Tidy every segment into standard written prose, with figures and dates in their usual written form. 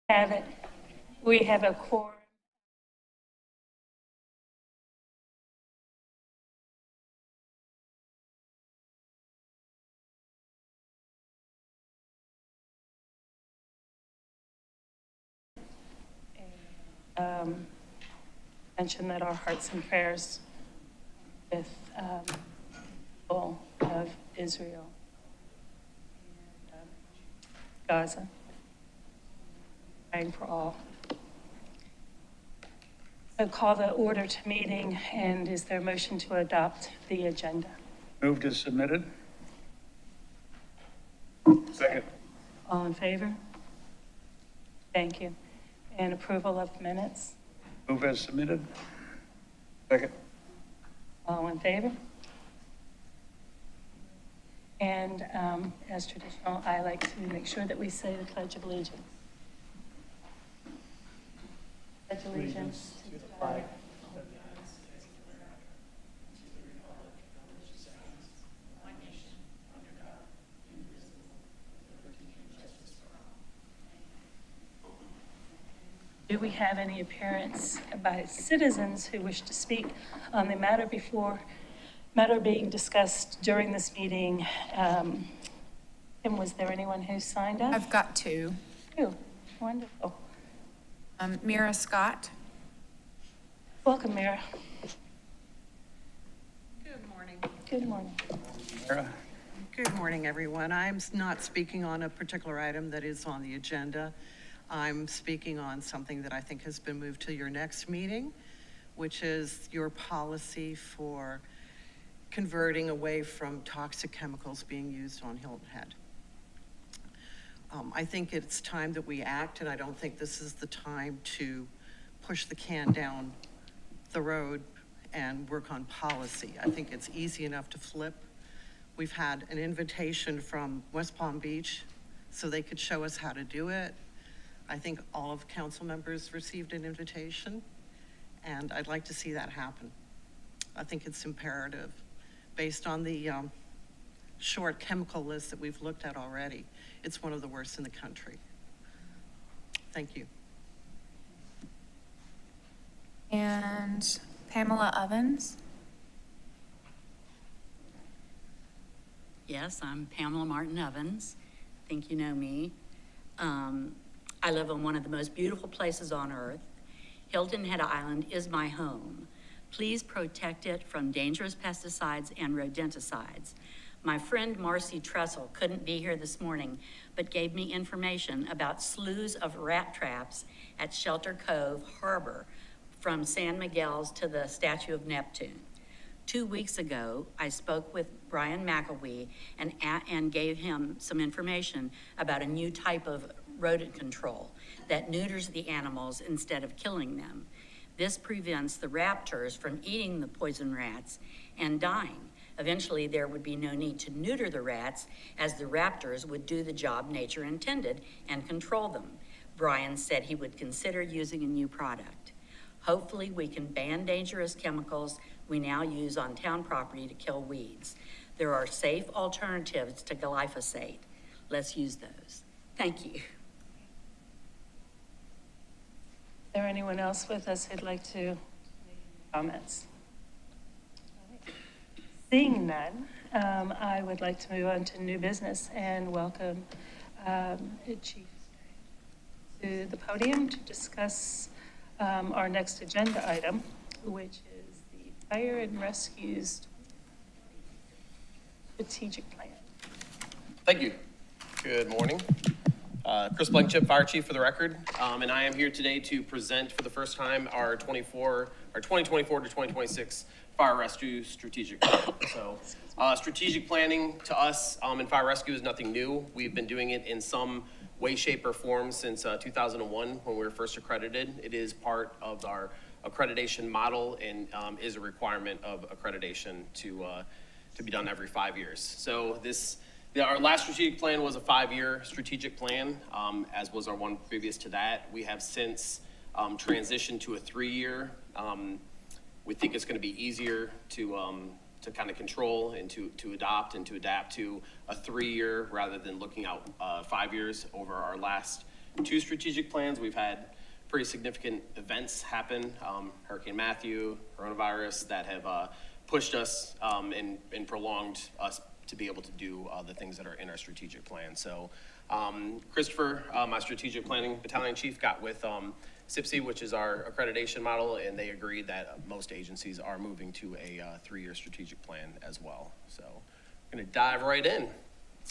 Have it. We have a quorum. Mention that our hearts and prayers with people of Israel and Gaza, praying for all. I call the order to meeting, and is there a motion to adopt the agenda? Moved as submitted. Second. All in favor? Thank you. And approval of minutes? Move as submitted. Second. All in favor? And as traditional, I like to make sure that we say the Pledge of Allegiance. Pledge allegiance to the flag. Do we have any appearance by citizens who wish to speak on the matter being discussed during this meeting? And was there anyone who signed up? I've got two. Oh, wonderful. Mira Scott. Welcome, Mira. Good morning. Good morning. Sarah. Good morning, everyone. I'm not speaking on a particular item that is on the agenda. I'm speaking on something that I think has been moved to your next meeting, which is your policy for converting away from toxic chemicals being used on Hilton Head. I think it's time that we act, and I don't think this is the time to push the can down the road and work on policy. I think it's easy enough to flip. We've had an invitation from West Palm Beach so they could show us how to do it. I think all of council members received an invitation, and I'd like to see that happen. I think it's imperative based on the short chemical list that we've looked at already. It's one of the worst in the country. Thank you. And Pamela Ovens. Yes, I'm Pamela Martin Evans. I think you know me. I live on one of the most beautiful places on earth. Hilton Head Island is my home. Please protect it from dangerous pesticides and rodenticides. My friend Marcy Tressel couldn't be here this morning, but gave me information about slews of rat traps at Shelter Cove Harbor from San Miguel's to the Statue of Neptune. 2 weeks ago, I spoke with Brian McElwee and gave him some information about a new type of rodent control that neuters the animals instead of killing them. This prevents the raptors from eating the poison rats and dying. Eventually, there would be no need to neuter the rats, as the raptors would do the job nature intended and control them. Brian said he would consider using a new product. Hopefully, we can ban dangerous chemicals we now use on town property to kill weeds. There are safe alternatives to glyphosate. Let's use those. Thank you. Is there anyone else with us who'd like to make comments? Seeing none, I would like to move on to new business and welcome Chief to the podium to discuss our next agenda item, which is the Fire and Rescue's strategic plan. Thank you. Good morning. Chris Blankenship, Fire Chief for the record, and I am here today to present for the first time our 2024 to 2026 Fire Rescue Strategic Plan. So, strategic planning to us in Fire Rescue is nothing new. We've been doing it in some way, shape, or form since 2001 when we were first accredited. It is part of our accreditation model and is a requirement of accreditation to be done every 5 years. So our last strategic plan was a 5-year strategic plan, as was our one previous to that. We have since transitioned to a 3-year. We think it's going to be easier to kind of control and to adopt and to adapt to a 3-year rather than looking out 5 years over our last 2 strategic plans. We've had pretty significant events happen, Hurricane Matthew, coronavirus, that have pushed us and prolonged us to be able to do the things that are in our strategic plan. So Christopher, my strategic planning battalion chief, got with SIPC, which is our accreditation model, and they agreed that most agencies are moving to a 3-year strategic plan as well. So I'm gonna dive right in.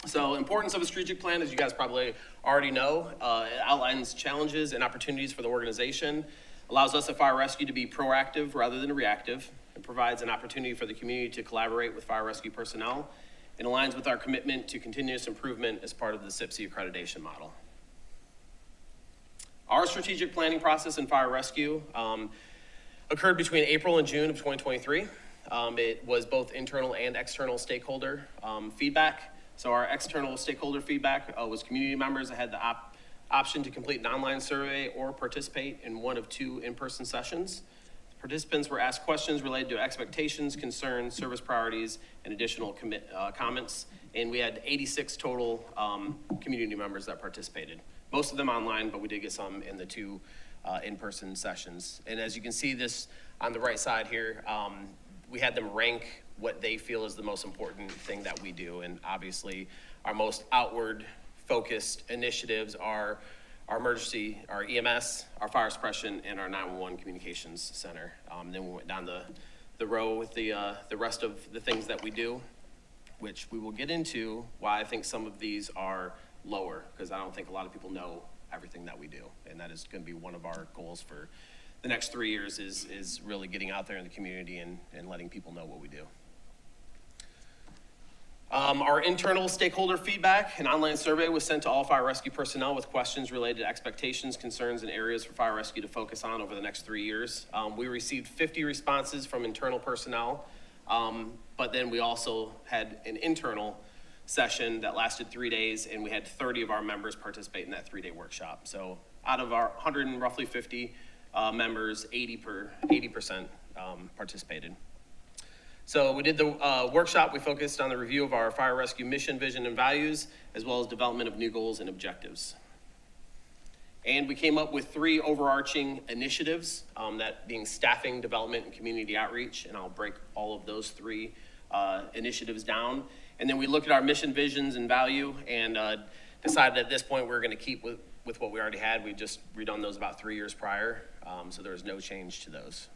So importance of a strategic plan, as you guys probably already know, it outlines challenges and opportunities for the organization, allows us at Fire Rescue to be proactive rather than reactive. It provides an opportunity for the community to collaborate with fire rescue personnel, and aligns with our commitment to continuous improvement as part of the SIPC accreditation model. Our strategic planning process in fire rescue occurred between April and June of 2023. It was both internal and external stakeholder feedback. So our external stakeholder feedback was community members that had the option to complete an online survey or participate in one of 2 in-person sessions. Participants were asked questions related to expectations, concerns, service priorities, and additional comments. And we had 86 total community members that participated. Most of them online, but we did get some in the 2 in-person sessions. And as you can see this on the right side here, we had them rank what they feel is the most important thing that we do. And obviously, our most outward focused initiatives are our emergency, our EMS, our fire suppression, and our 911 communications center. Then we went down the row with the rest of the things that we do, which we will get into why I think some of these are lower, because I don't think a lot of people know everything that we do. And that is gonna be one of our goals for the next 3 years is really getting out there in the community and letting people know what we do. Our internal stakeholder feedback, an online survey was sent to all fire rescue personnel with questions related to expectations, concerns, and areas for fire rescue to focus on over the next 3 years. We received 50 responses from internal personnel, but then we also had an internal session that lasted 3 days, and we had 30 of our members participate in that 3-day workshop. So out of our 150 members, 80% participated. So we did the workshop. We focused on the review of our fire rescue mission, vision, and values, as well as development of new goals and objectives. And we came up with 3 overarching initiatives, that being staffing, development, and community outreach. And I'll break all of those 3 initiatives down. And then we looked at our mission, visions, and value, and decided at this point we're gonna keep with what we already had. We just redone those about 3 years prior, so there was no change to those.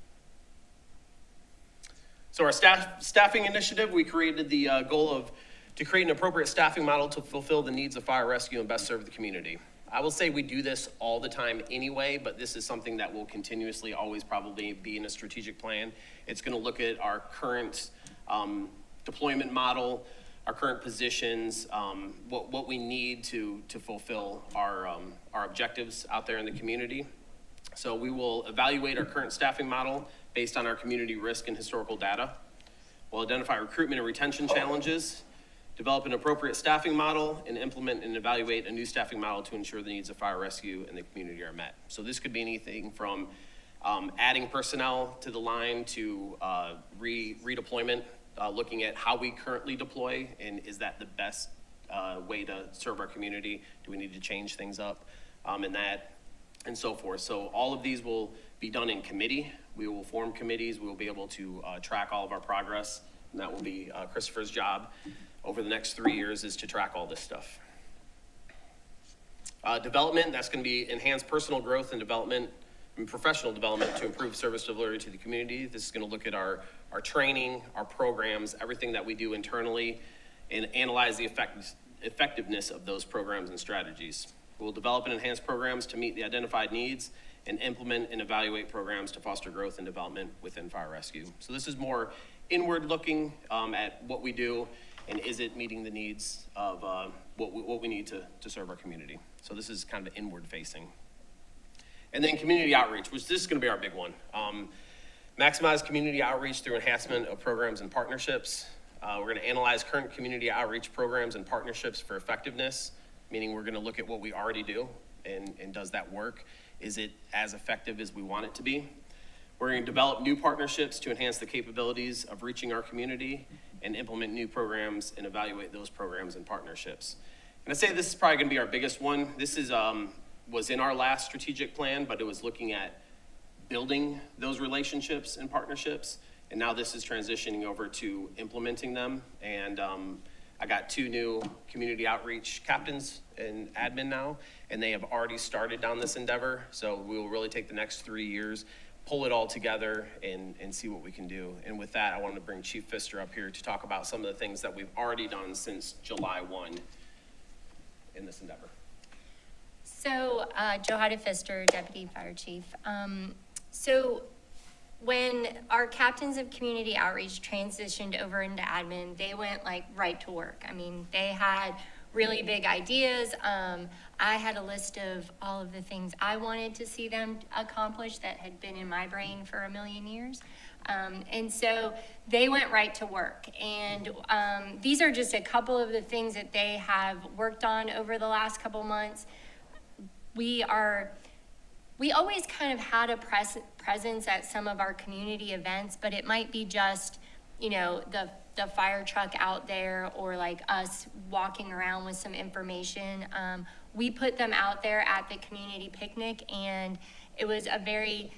So our staffing initiative, we created the goal to create an appropriate staffing model to fulfill the needs of fire rescue and best serve the community. I will say we do this all the time anyway, but this is something that will continuously always probably be in a strategic plan. It's gonna look at our current deployment model, our current positions, what we need to fulfill our objectives out there in the community. So we will evaluate our current staffing model based on our community risk and historical data. We'll identify recruitment and retention challenges, develop an appropriate staffing model, and implement and evaluate a new staffing model to ensure the needs of fire rescue and the community are met. So this could be anything from adding personnel to the line to redeployment, looking at how we currently deploy and is that the best way to serve our community? Do we need to change things up and so forth. So all of these will be done in committee. We will form committees. We will be able to track all of our progress. And that will be Christopher's job over the next 3 years is to track all this stuff. Development, that's gonna be enhanced personal growth and development and professional development to improve service delivery to the community. This is gonna look at our training, our programs, everything that we do internally, and analyze the effectiveness of those programs and strategies. We'll develop and enhance programs to meet the identified needs and implement and evaluate programs to foster growth and development within fire rescue. So this is more inward looking at what we do and is it meeting the needs of what we need to serve our community. So this is kind of inward facing. And then community outreach, which this is gonna be our big one. Maximize community outreach through enhancement of programs and partnerships. We're gonna analyze current community outreach programs and partnerships for effectiveness, meaning we're gonna look at what we already do and does that work? Is it as effective as we want it to be? We're gonna develop new partnerships to enhance the capabilities of reaching our community and implement new programs and evaluate those programs and partnerships. And I say this is probably gonna be our biggest one. This is was in our last strategic plan, but it was looking at building those relationships and partnerships. And now this is transitioning over to implementing them. And I got 2 new community outreach captains and admin now, and they have already started down this endeavor. So we will really take the next 3 years, pull it all together and see what we can do. And with that, I wanted to bring Chief Pfister up here to talk about some of the things that we've already done since July 1 in this endeavor. So, Johanna Pfister, Deputy Fire Chief. So when our captains of community outreach transitioned over into admin, they went like right to work. I mean, they had really big ideas. I had a list of all of the things I wanted to see them accomplish that had been in my brain for a million years. And so they went right to work. And these are just a couple of the things that they have worked on over the last couple months. We always kind of had a presence at some of our community events, but it might be just, the fire truck out there or like us walking around with some information. We put them out there at the community picnic, and it was a very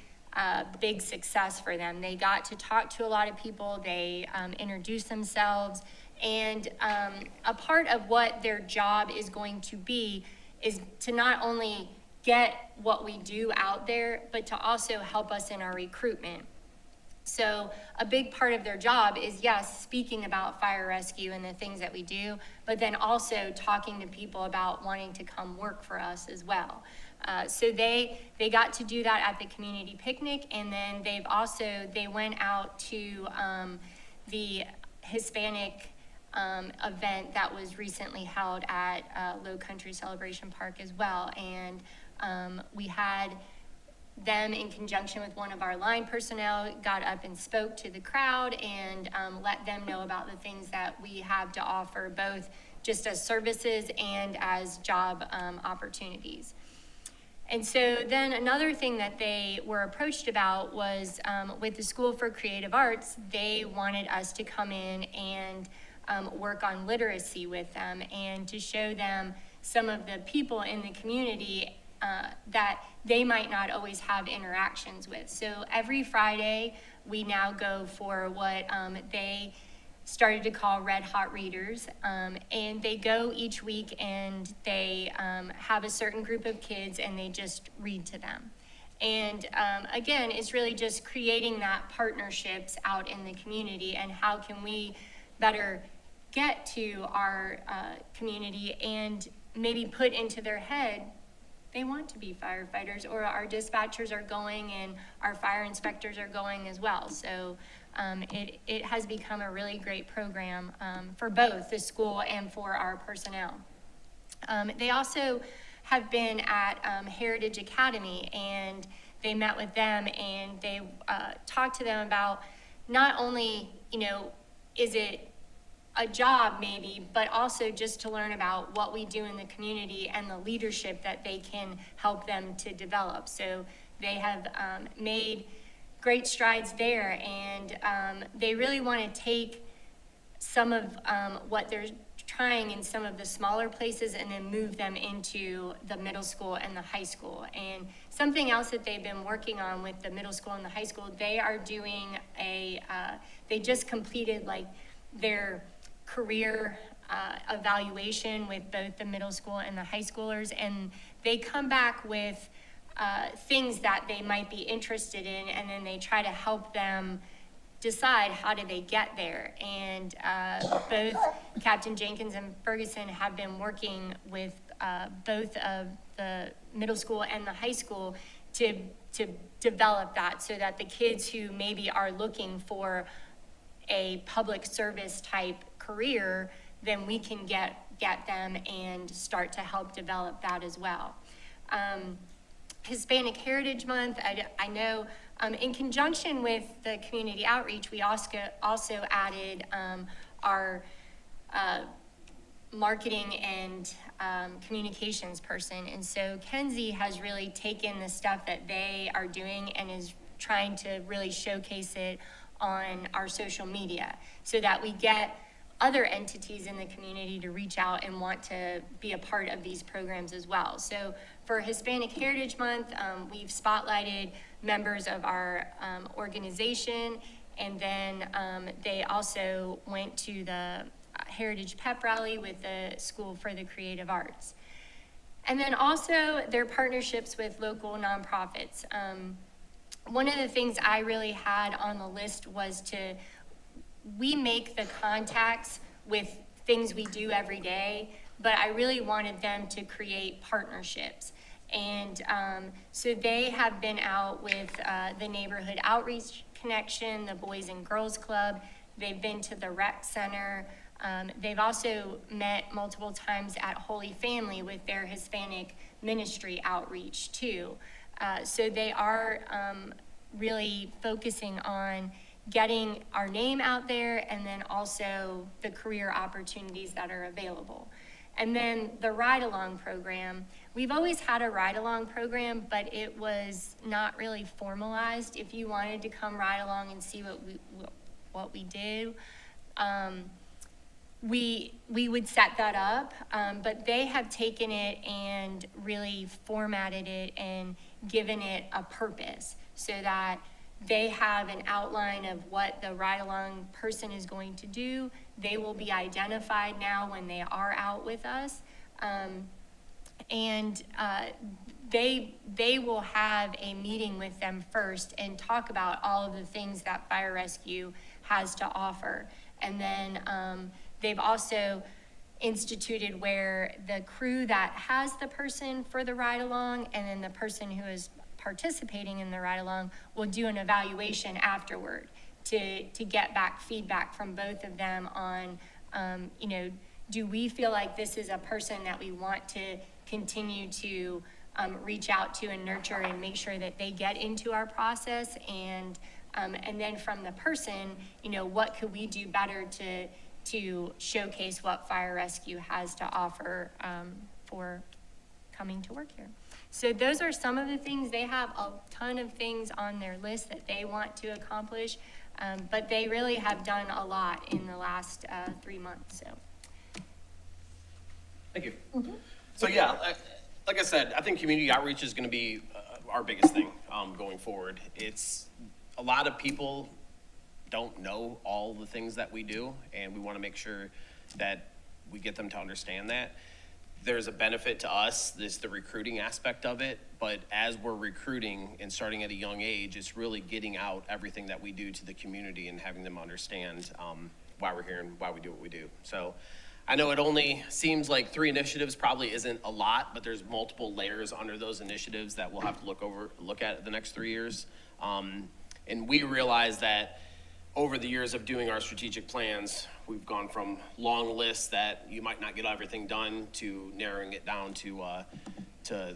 big success for them. They got to talk to a lot of people. They introduced themselves, and a part of what their job is going to be is to not only get what we do out there, but to also help us in our recruitment. So a big part of their job is, yes, speaking about fire rescue and the things that we do, but then also talking to people about wanting to come work for us as well. So they got to do that at the community picnic, and then they went out to the Hispanic event that was recently held at Low Country Celebration Park as well. And we had them, in conjunction with one of our line personnel, got up and spoke to the crowd and let them know about the things that we have to offer, both just as services and as job opportunities. And so then another thing that they were approached about was with the School for Creative Arts, they wanted us to come in and work on literacy with them and to show them some of the people in the community that they might not always have interactions with. So every Friday, we now go for what they started to call Red Hot Readers. And they go each week and they have a certain group of kids and they just read to them. And again, it's really just creating that partnerships out in the community, and how can we better get to our community and maybe put into their head they want to be firefighters, or our dispatchers are going and our fire inspectors are going as well. So it has become a really great program for both the school and for our personnel. They also have been at Heritage Academy, and they met with them and they talked to them about not only, is it a job maybe, but also just to learn about what we do in the community and the leadership that they can help them to develop. So they have made great strides there, and they really want to take some of what they're trying in some of the smaller places and then move them into the middle school and the high school. And something else that they've been working on with the middle school and the high school, they are doing they just completed like their career evaluation with both the middle school and the high schoolers, and they come back with things that they might be interested in, and then they try to help them decide how do they get there. And both Captain Jenkins and Ferguson have been working with both of the middle school and the high school to develop that, so that the kids who maybe are looking for a public service type career, then we can get them and start to help develop that as well. Hispanic Heritage Month, I know in conjunction with the community outreach, we also added our marketing and communications person. And so Kenzie has really taken the stuff that they are doing and is trying to really showcase it on our social media, so that we get other entities in the community to reach out and want to be a part of these programs as well. So for Hispanic Heritage Month, we've spotlighted members of our organization, and then they also went to the Heritage Pep Rally with the School for the Creative Arts. And then also their partnerships with local nonprofits. One of the things I really had on the list was we make the contacts with things we do every day, but I really wanted them to create partnerships. And so they have been out with the Neighborhood Outreach Connection, the Boys and Girls Club. They've been to the rec center. They've also met multiple times at Holy Family with their Hispanic ministry outreach too. So they are really focusing on getting our name out there, and then also the career opportunities that are available. And then the ride-along program, we've always had a ride-along program, but it was not really formalized. If you wanted to come ride along and see what we do, we would set that up, but they have taken it and really formatted it and given it a purpose so that they have an outline of what the ride-along person is going to do. They will be identified now when they are out with us. And they will have a meeting with them first and talk about all of the things that fire rescue has to offer. And then they've also instituted where the crew that has the person for the ride-along and then the person who is participating in the ride-along will do an evaluation afterward to get back feedback from both of them on, do we feel like this is a person that we want to continue to reach out to and nurture and make sure that they get into our process, and then from the person, what could we do better to showcase what fire rescue has to offer for coming to work here. So those are some of the things. They have a ton of things on their list that they want to accomplish, but they really have done a lot in the last 3 months. So. Thank you. So yeah, like I said, I think community outreach is going to be our biggest thing going forward. It's a lot of people don't know all the things that we do, and we want to make sure that we get them to understand that. There's a benefit to us, this the recruiting aspect of it, but as we're recruiting and starting at a young age, it's really getting out everything that we do to the community and having them understand why we're here and why we do what we do. So I know it only seems like 3 initiatives probably isn't a lot, but there's multiple layers under those initiatives that we'll have to look at the next 3 years. And we realize that over the years of doing our strategic plans, we've gone from long lists that you might not get everything done to narrowing it down to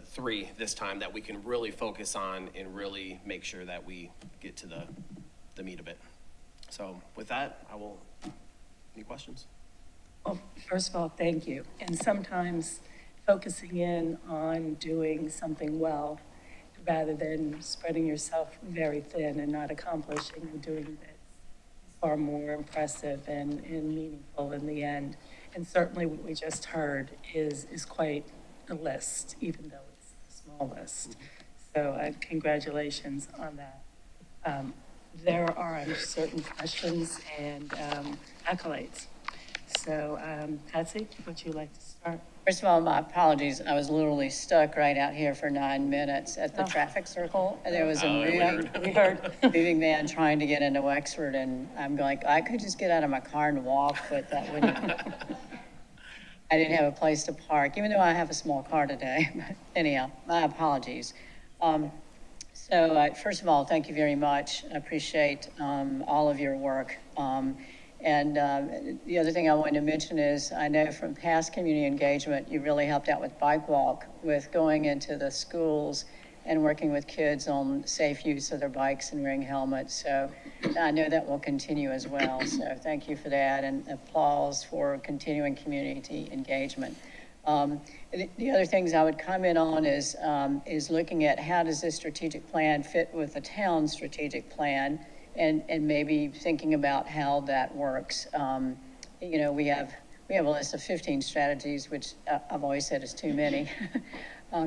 3 this time that we can really focus on and really make sure that we get to the meat of it. So with that, any questions? Well, first of all, thank you. And sometimes focusing in on doing something well rather than spreading yourself very thin and not accomplishing and doing it is far more impressive and meaningful in the end. And certainly what we just heard is quite a list, even though it's a small list. So congratulations on that. There are certain questions and accolades. So Patsy, would you like to start? First of all, my apologies. I was literally stuck right out here for 9 minutes at the traffic circle. And there was a moving van trying to get into Wexford, and I'm like, I could just get out of my car and walk, but that wouldn't. I didn't have a place to park, even though I have a small car today. But anyhow, my apologies. So first of all, thank you very much. I appreciate all of your work. And the other thing I wanted to mention is I know from past community engagement, you really helped out with Bike Walk, with going into the schools and working with kids on safe use of their bikes and wearing helmets. So I know that will continue as well. So thank you for that, and applause for continuing community engagement. The other things I would comment on is looking at how does this strategic plan fit with the town's strategic plan, and maybe thinking about how that works you know, we have a list of 15 strategies, which I've always said is too many.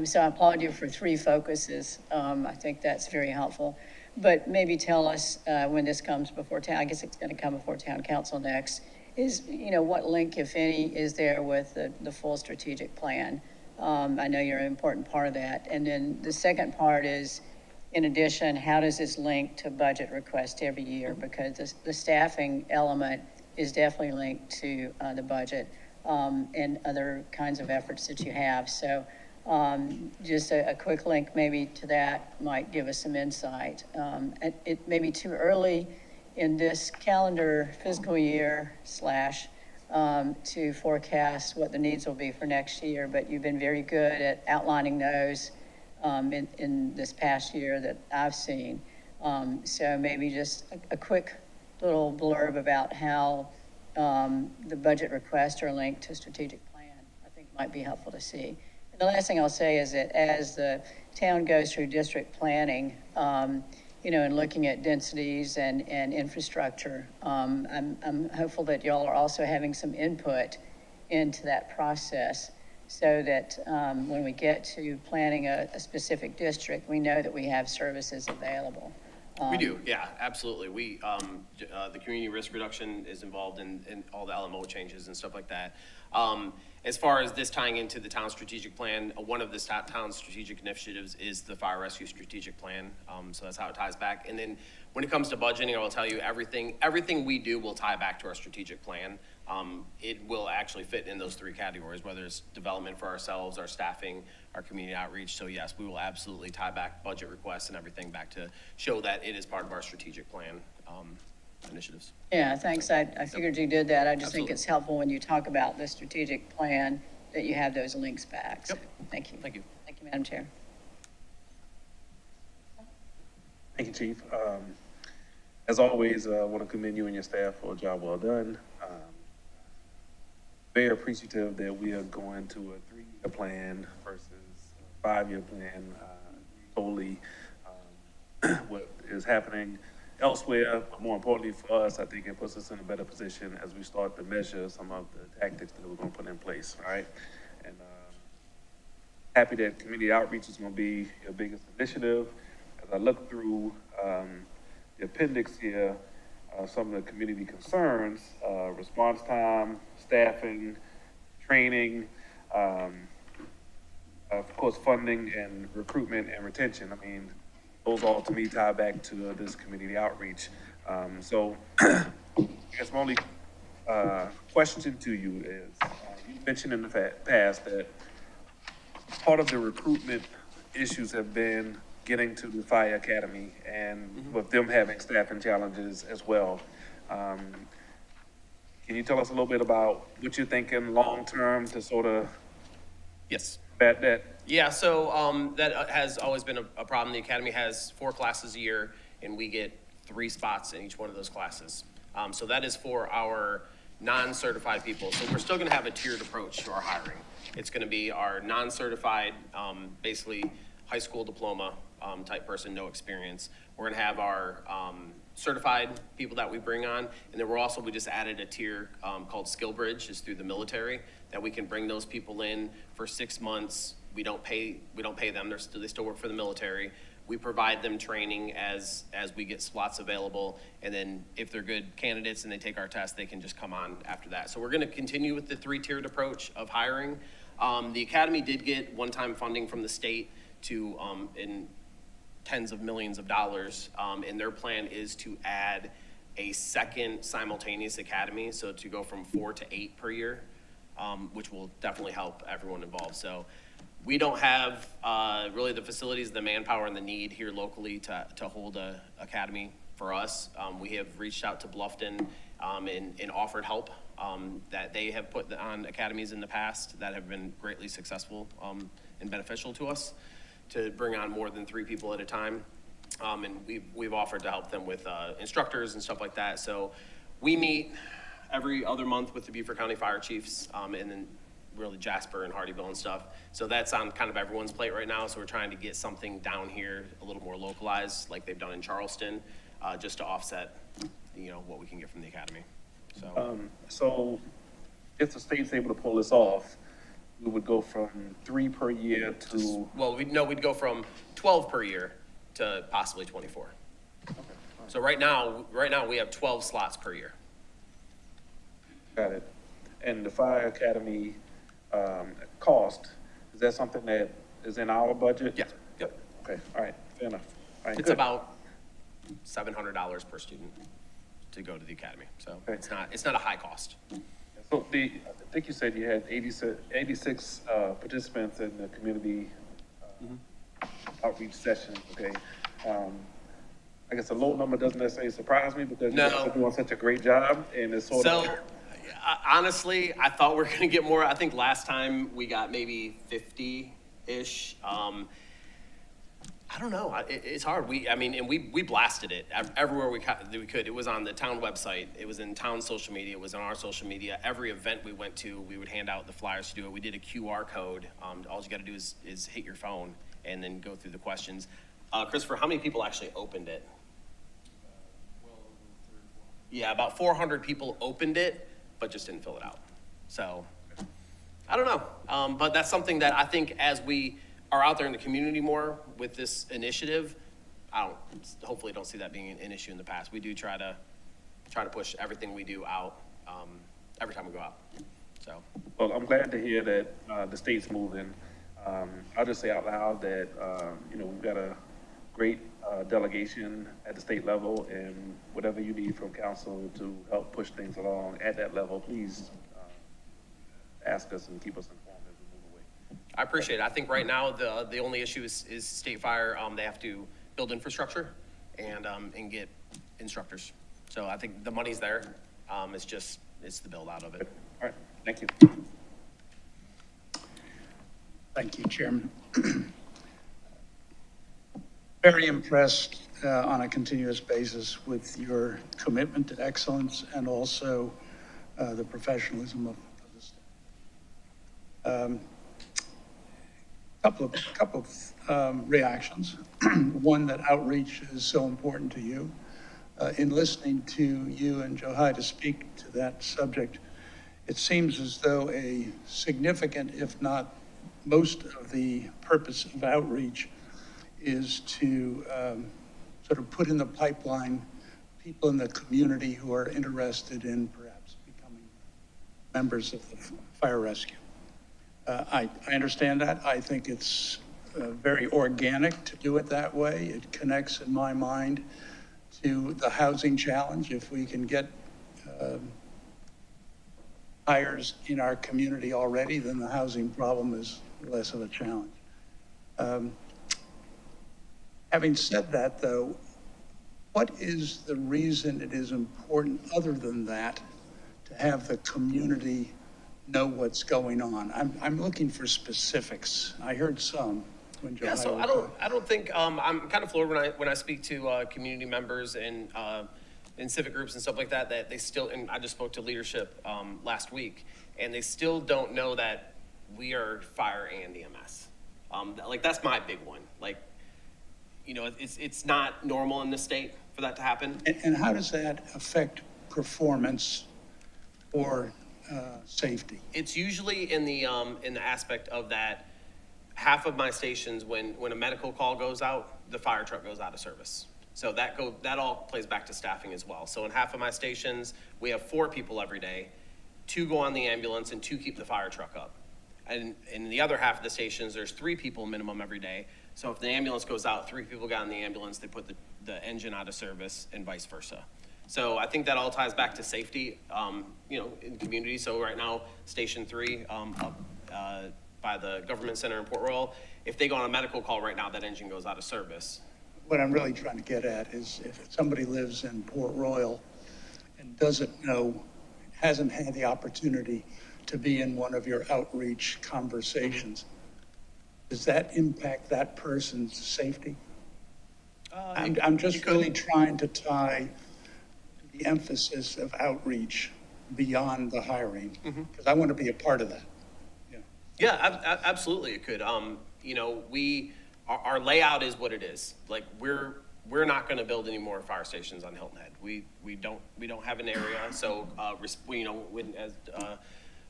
So I applaud you for 3 focuses. I think that's very helpful. But maybe tell us when this comes before town, I guess it's going to come before town council next, is, you know, what link, if any, is there with the full strategic plan? I know you're an important part of that. And then the second part is, in addition, how does this link to budget request every year? Because the staffing element is definitely linked to the budget and other kinds of efforts that you have. So just a quick link maybe to that might give us some insight. It may be too early in this calendar fiscal year to forecast what the needs will be for next year, but you've been very good at outlining those in this past year that I've seen. So maybe just a quick little blurb about how the budget requests are linked to strategic plan, I think might be helpful to see. And the last thing I'll say is that as the town goes through district planning, you know, and looking at densities and infrastructure, I'm hopeful that y'all are also having some input into that process so that when we get to planning a specific district, we know that we have services available. We do, yeah, absolutely. We, the community risk reduction is involved in all the LMO changes and stuff like that. As far as this tying into the town strategic plan, one of the town strategic initiatives is the fire rescue strategic plan. So that's how it ties back. And then when it comes to budgeting, I will tell you everything we do will tie back to our strategic plan. It will actually fit in those 3 categories, whether it's development for ourselves, our staffing, our community outreach. So yes, we will absolutely tie back budget requests and everything back to show that it is part of our strategic plan initiatives. Yeah, thanks. I figured you did that. I just think Absolutely. it's helpful when you talk about the strategic plan that you have those links back. So, Yep. thank you. Thank you. Thank you, Madam Chair. Thank you, Chief. As always, I want to commend you and your staff for a job well done. Very appreciative that we are going to a 3-year plan versus a 5-year plan. Totally what is happening elsewhere, but more importantly for us, I think it puts us in a better position as we start to measure some of the tactics that we're going to put in place, all right? And happy that community outreach is going to be your biggest initiative. As I look through the appendix here, some of the community concerns, response time, staffing, training, of course, funding and recruitment and retention. I mean, those all to me tie back to this community outreach. So I guess my only question to you is, you mentioned in the past that part of the recruitment issues have been getting to the fire academy and with them having staffing challenges as well. Can you tell us a little bit about what you're thinking long-term to sort of Yes. bat that? Yeah, so that has always been a problem. The academy has 4 classes a year, and we get 3 spots in each one of those classes. So that is for our non-certified people. So we're still gonna have a tiered approach to our hiring. It's gonna be our non-certified, basically high school diploma type person, no experience. We're gonna have our certified people that we bring on, and then we just added a tier called Skill Bridge, is through the military, that we can bring those people in for 6 months. We don't pay them, they still work for the military. We provide them training as we get slots available, and then if they're good candidates and they take our test, they can just come on after that. So we're gonna continue with the 3-tiered approach of hiring. The academy did get one-time funding from the state to, in tens of millions of dollars, and their plan is to add a second simultaneous academy, so to go from 4 to 8 per year, which will definitely help everyone involved. So we don't have really the facilities, the manpower, and the need here locally to hold a academy for us. We have reached out to Bluffton and offered help that they have put on academies in the past that have been greatly successful and beneficial to us, to bring on more than 3 people at a time. And we've offered to help them with instructors and stuff like that. So we meet every other month with the Beaufort County Fire Chiefs, and then really Jasper and Hardyville and stuff. So that's on kind of everyone's plate right now. So we're trying to get something down here a little more localized, like they've done in Charleston, just to offset, what we can get from the academy. So, So if the state's able to pull this off, we would go from 3 per year to, well, we'd go from 12 per year to possibly 24. So right now, we have 12 slots per year. got it. And the fire academy, cost, is that something that is in our budget? Yeah, yep. Okay, all right, fair enough. All right, It's good. about $700 per student to go to the academy, so Okay. it's not a high cost. So I think you said you had 86 participants in the community outreach session, okay? I guess a low number doesn't necessarily surprise me because you guys No. are doing such a great job and it's sort So, of, honestly, I thought we were gonna get more. I think last time we got maybe 50-ish. I don't know. It's hard. We blasted it everywhere we could. It was on the town website. It was in town social media. It was on our social media. Every event we went to, we would hand out the flyers to do it. We did a QR code. All you gotta do is hit your phone and then go through the questions. Christopher, how many people actually opened it? Yeah, about 400 people opened it, but just didn't fill it out. So, I don't know. But that's something that I think as we are out there in the community more with this initiative, hopefully don't see that being an issue in the past. We do try to push everything we do out, every time we go out, so. well, I'm glad to hear that the state's moving. I'll just say out loud that, we've got a great delegation at the state level, and whatever you need from council to help push things along at that level, please ask us and keep us informed as we move away. I appreciate it. I think right now, the only issue is state fire. They have to build infrastructure and get instructors. So I think the money's there. It's the build out of it. All right, thank you. Thank you, Chairman. Very impressed on a continuous basis with your commitment to excellence and also the professionalism of the staff. Couple of reactions. One, that outreach is so important to you. In listening to you and Johai speak to that subject, it seems as though a significant, if not most of the purpose of outreach is to sort of put in the pipeline people in the community who are interested in perhaps becoming members of the fire rescue. I understand that. I think it's very organic to do it that way. It connects, in my mind, to the housing challenge. If we can get hires in our community already, then the housing problem is less of a challenge. Having said that, though, what is the reason it is important, other than that, to have the community know what's going on? I'm looking for specifics. I heard some when Joe. Yeah, so I don't think, I'm kind of floored when I speak to community members and in civic groups and stuff like that, that they still, and I just spoke to leadership last week, and they still don't know that we are fire and EMS. Like, that's my big one. Like, it's not normal in this state for that to happen. And how does that affect performance or safety? It's usually in the aspect of that half of my stations, when a medical call goes out, the fire truck goes out of service. So that all plays back to staffing as well. So in half of my stations, we have 4 people every day, 2 go on the ambulance and 2 keep the fire truck up. And in the other half of the stations, there's 3 people minimum every day. So if the ambulance goes out, 3 people got in the ambulance, they put the engine out of service, and vice versa. So I think that all ties back to safety, in the community. So right now, Station 3, up by the government center in Port Royal, if they go on a medical call right now, that engine goes out of service. What I'm really trying to get at is if somebody lives in Port Royal and doesn't know, hasn't had the opportunity to be in one of your outreach conversations, does that impact that person's safety? I'm just really trying to tie the emphasis of outreach beyond the hiring, because I want to be a part of that. Yeah, absolutely it could. Our layout is what it is. Like, we're not gonna build any more fire stations on Hilton Head. We don't have an area, so, you know, when, as,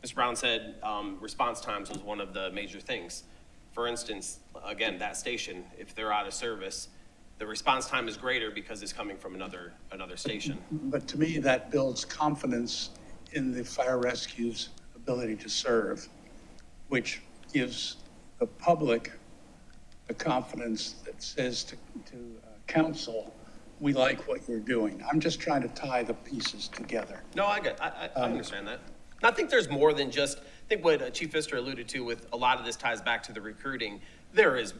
Mr. Brown said, response times was one of the major things. For instance, again, that station, if they're out of service, the response time is greater because it's coming from another station. But to me, that builds confidence in the fire rescue's ability to serve, which gives the public the confidence that says to council, we like what you're doing. I'm just trying to tie the pieces together. No, I understand that. And I think there's more than just, I think what Chief Pfister alluded to with a lot of this ties back to the recruiting. There is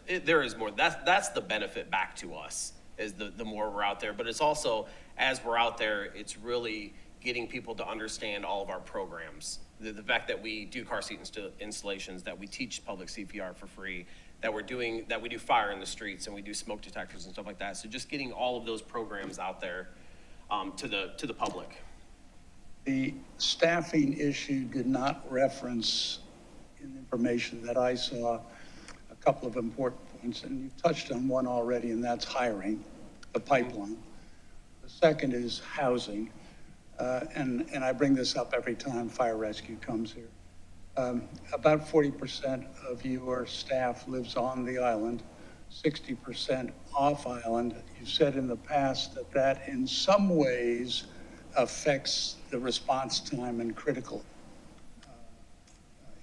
more. That's the benefit back to us, is the more we're out there. But it's also, as we're out there, it's really getting people to understand all of our programs. The fact that we do car seat installations, that we teach public CPR for free, that we do fire in the streets, and we do smoke detectors and stuff like that. So just getting all of those programs out there to the public. The staffing issue did not reference in the information that I saw a couple of important points, and you touched on one already, and that's hiring, the pipeline. The second is housing, and I bring this up every time fire rescue comes here. About 40% of your staff lives on the island, 60% off island. You've said in the past that in some ways affects the response time and critical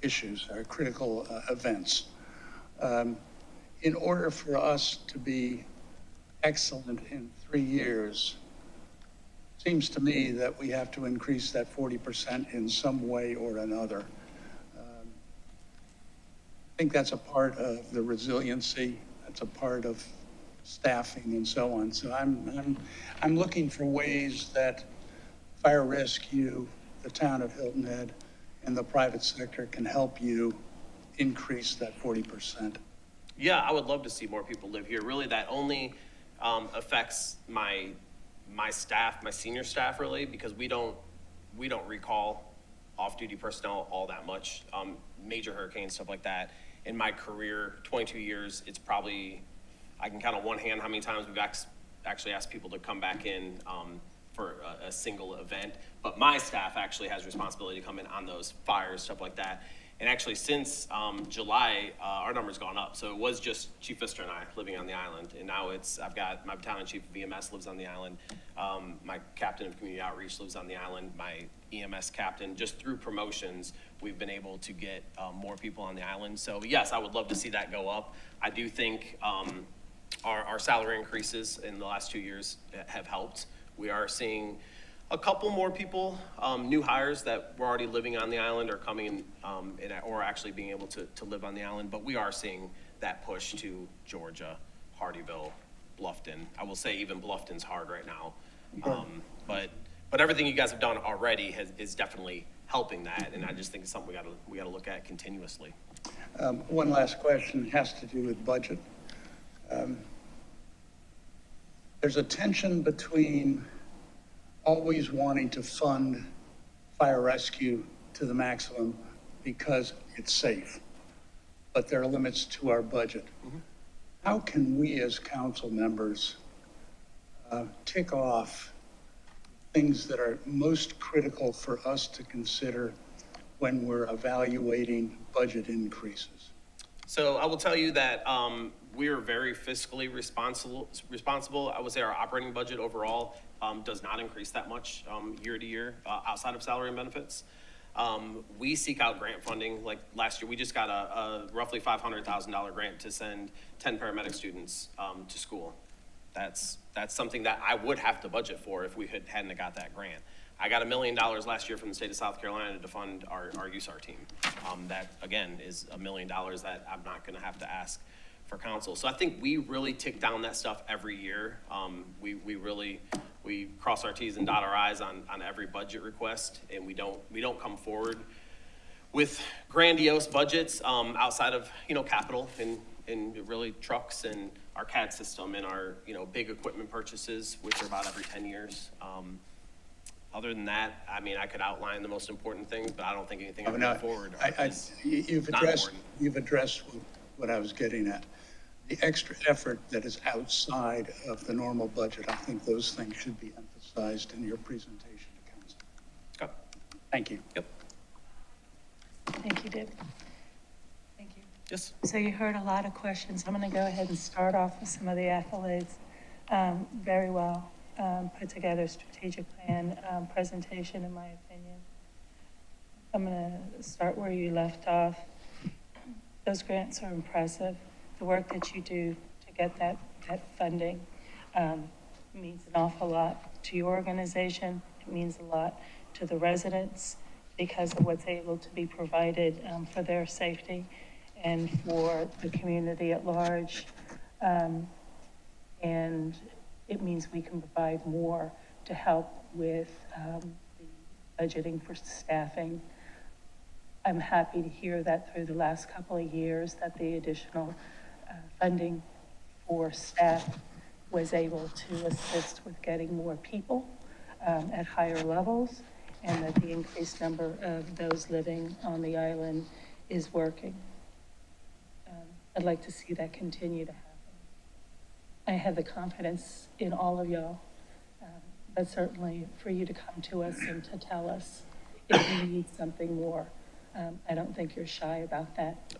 issues or critical events. In order for us to be excellent in 3 years, it seems to me that we have to increase that 40% in some way or another. I think that's a part of the resiliency. That's a part of staffing and so on. So I'm looking for ways that fire rescue, the town of Hilton Head, and the private sector can help you increase that 40%. Yeah, I would love to see more people live here. Really, that only affects my staff, my senior staff, really, because we don't recall off-duty personnel all that much. Major hurricanes, stuff like that. In my career, 22 years, it's probably, I can count on one hand how many times we've actually asked people to come back in for a single event. But my staff actually has responsibility to come in on those fires, stuff like that. And actually, since July, our number's gone up. So it was just Chief Pfister and I living on the island, and now I've got my battalion chief of EMS lives on the island, my captain of community outreach lives on the island, my EMS captain. Just through promotions, we've been able to get more people on the island. So yes, I would love to see that go up. I do think our salary increases in the last 2 years have helped. We are seeing a couple more people, new hires that were already living on the island are coming or actually being able to live on the island. But we are seeing that push to Georgia, Hardeeville, Bluffton. I will say even Bluffton's hard right now. But everything you guys have done already is definitely helping that. And I just think it's something we gotta look at continuously. One last question has to do with budget. There's a tension between always wanting to fund fire rescue to the maximum because it's safe, but there are limits to our budget. Mm-hmm. How can we as council members tick off things that are most critical for us to consider when we're evaluating budget increases? So I will tell you that we are very fiscally responsible. I would say our operating budget overall does not increase that much year to year outside of salary and benefits. We seek out grant funding. Like last year, we just got a roughly $500,000 grant to send 10 paramedic students to school. That's something that I would have to budget for if we hadn't got that grant. I got $1 million last year from the state of South Carolina to fund our USAR team. That, again, is $1 million that I'm not going to have to ask for council. So I think we really tick down that stuff every year. We cross our T's and dot our I's on every budget request, and we don't come forward with grandiose budgets outside of capital and really trucks and our CAD system and our big equipment purchases, which are about every 10 years. Other than that, I mean, I could outline the most important things, but I don't think anything I can forward is you've addressed what I was getting at. the extra effort that is outside of the normal budget. I think those things should be emphasized in your presentation to council. Okay. Thank you. Yep. Thank you, David. Thank you. Yes. So you heard a lot of questions. I'm going to go ahead and start off with some of the accolades. Very well put together strategic plan presentation, in my opinion. I'm going to start where you left off. Those grants are impressive. The work that you do to get that funding means an awful lot to your organization. It means a lot to the residents because of what's able to be provided for their safety and for the community at large. And it means we can provide more to help with the budgeting for staffing. I'm happy to hear that through the last couple of years that the additional funding for staff was able to assist with getting more people at higher levels, and that the increased number of those living on the island is working. I'd like to see that continue to happen. I have the confidence in all of y'all, but certainly for you to come to us and to tell us if you need something more. I don't think you're shy about that.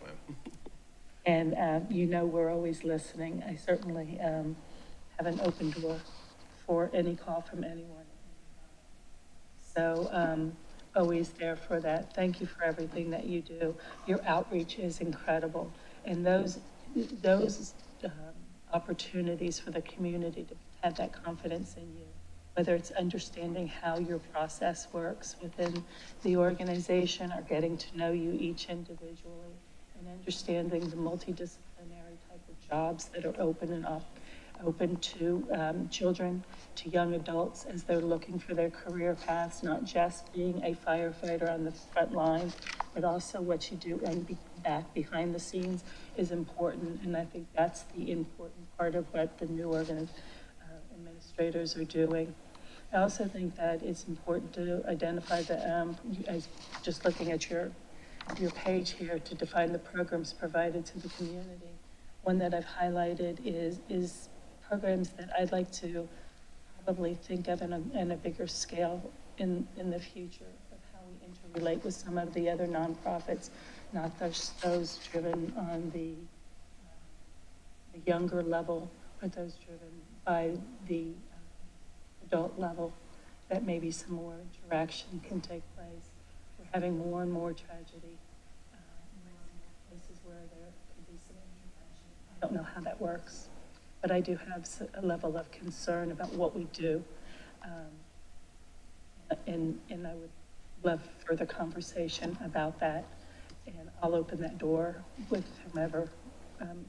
And you know we're always listening. I certainly have an open door for any call from anyone. So always there for that. Thank you for everything that you do. Your outreach is incredible. And those opportunities for the community to have that confidence in you, whether it's understanding how your process works within the organization or getting to know you each individually and understanding the multidisciplinary type of jobs that are open to children, to young adults as they're looking for their career paths, not just being a firefighter on the front line, but also what you do and back behind the scenes is important. And I think that's the important part of what the new administrators are doing. I also think that it's important to identify just looking at your page here, to define the programs provided to the community. One that I've highlighted is programs that I'd like to probably think of in a bigger scale in the future of how we interrelate with some of the other nonprofits, not just those driven on the younger level, but those driven by the adult level, that maybe some more interaction can take place. We're having more and more tragedy, more and more places where there could be some intervention. I don't know how that works, but I do have a level of concern about what we do. And I would love further conversation about that. And I'll open that door with whomever in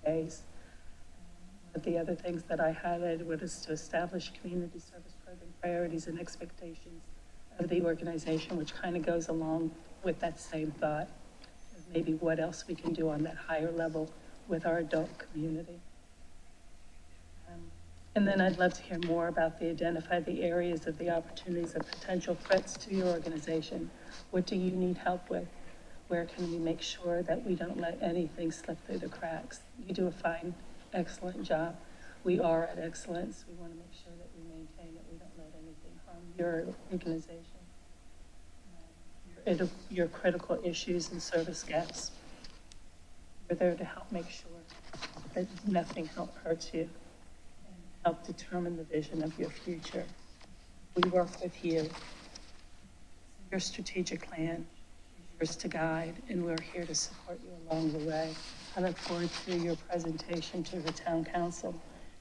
days. One of the other things that I highlighted was to establish community service program priorities and expectations of the organization, which kind of goes along with that same thought of maybe what else we can do on that higher level with our adult community. And then I'd love to hear more about identify the areas of the opportunities and potential threats to your organization. What do you need help with? Where can we make sure that we don't let anything slip through the cracks? You do a fine, excellent job. We are at excellence. We want to make sure that we maintain that we don't let anything harm your organization. Your critical issues and service gaps. We're there to help make sure that nothing hurts you and help determine the vision of your future. We work with you. Your strategic plan is yours to guide, and we're here to support you along the way. I look forward to your presentation to the town council.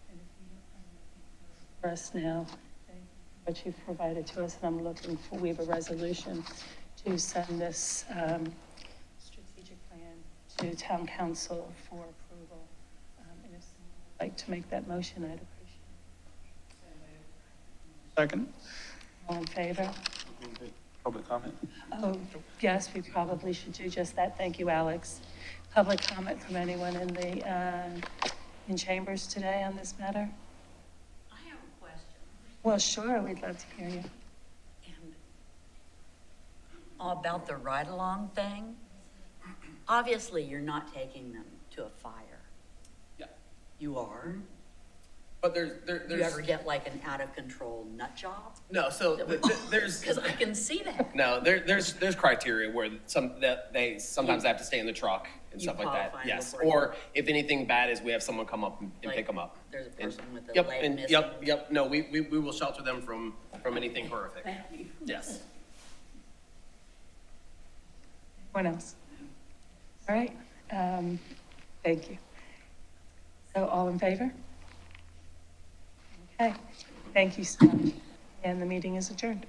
And if you don't have anything for us now, thank you for what you've provided to us, and I'm looking for, we have a resolution to send this strategic plan to town council for approval. And if someone would like to make that motion, I'd appreciate it. Second. All in favor? Public comment? Oh, yes, we probably should do just that. Thank you, Alex. Public comment from anyone in chambers today on this matter? I have a question. Well, sure, we'd love to hear you. And about the ride-along thing, obviously you're not taking them to a fire. You are? But Do you there's, ever get like an out-of-control nut job? no, so there's, Because I can see that. no, there's criteria where that they sometimes have to stay in the truck and You stuff like that. qualify Yes, before you- or if anything bad is, we have someone come up and Like, pick them up. There's a And- person with a Yep, leg and, missing. yep, no, we will shelter them from anything horrific. Yes. Anyone else? All right, thank you. So all in favor? Okay, thank you so much. And the meeting is adjourned.